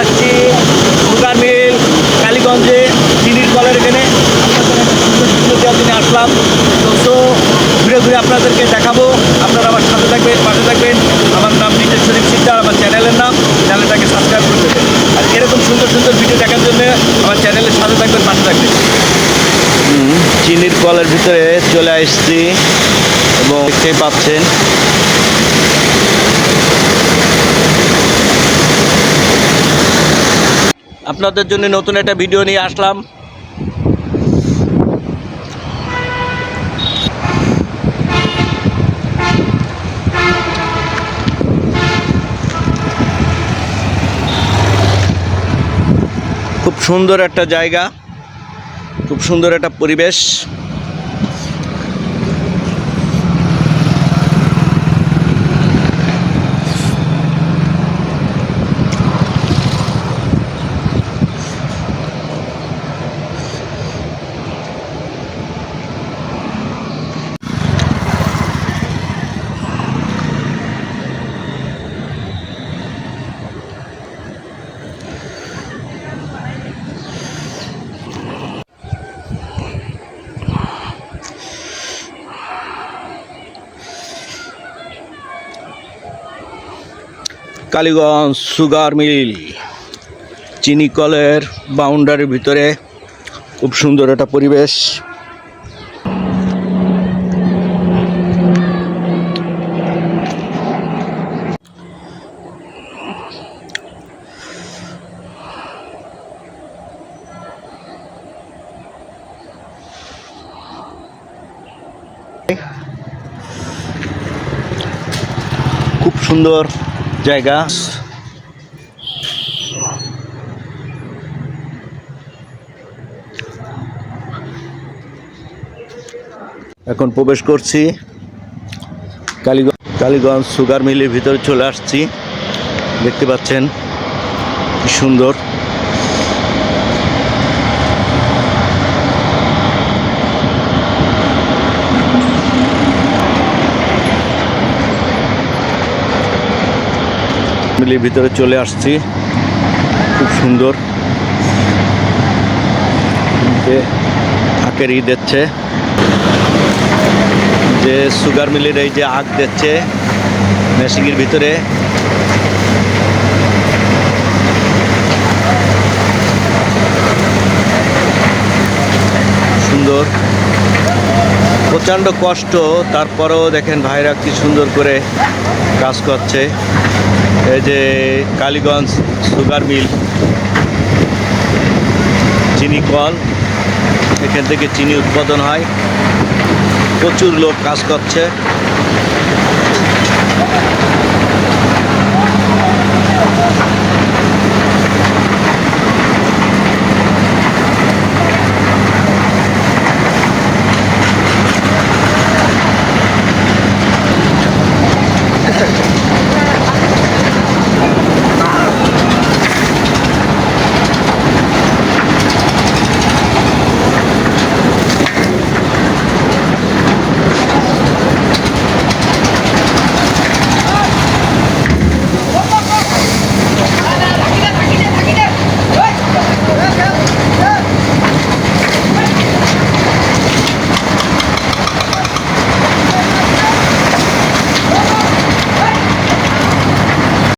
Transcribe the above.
আসছি sugar mill কালীগঞ্জে চিনির কলের এখানে আপনাদের আসলাম। তো ঘুরে ঘুরে আপনাদেরকে দেখাবো, আপনারা আমার সাথে থাকবেন, পাশে থাকবেন। আমার নাম নিজের শরীফ সিকদার, আমার চ্যানেলের নাম, চ্যানেলটাকে সাবস্ক্রাইব করে দেবেন। আর এরকম সুন্দর সুন্দর ভিডিও দেখার জন্য আমার চ্যানেলের সাথে থাকবেন, পাশে থাকবেন। চিনির কলের ভিতরে চলে আসছি এবং দেখতেই পাচ্ছেন আপনাদের জন্য নতুন একটা ভিডিও নিয়ে আসলাম। খুব সুন্দর একটা জায়গা, খুব সুন্দর একটা পরিবেশ। কালীগঞ্জ সুগার মিল চিনি কলের বাউন্ডারির ভিতরে খুব সুন্দর একটা পরিবেশ। খুব সুন্দর জায়গা। এখন প্রবেশ করছি কালীগঞ্জ সুগার মিলের ভিতরে চলে আসছি। দেখতে পাচ্ছেন কি সুন্দর। মিলের ভিতরে চলে আসছি, খুব সুন্দর। আখের ই দিচ্ছে, যে সুগার মিলের এই যে আখ দিচ্ছে মেশিনের ভিতরে। সুন্দর, প্রচণ্ড কষ্ট, তারপরেও দেখেন ভাইরা কি সুন্দর করে কাজ করছে। এই যে কালীগঞ্জ সুগার মিল চিনি কল, এখান থেকে চিনি উৎপাদন হয়। প্রচুর লোক কাজ করছে।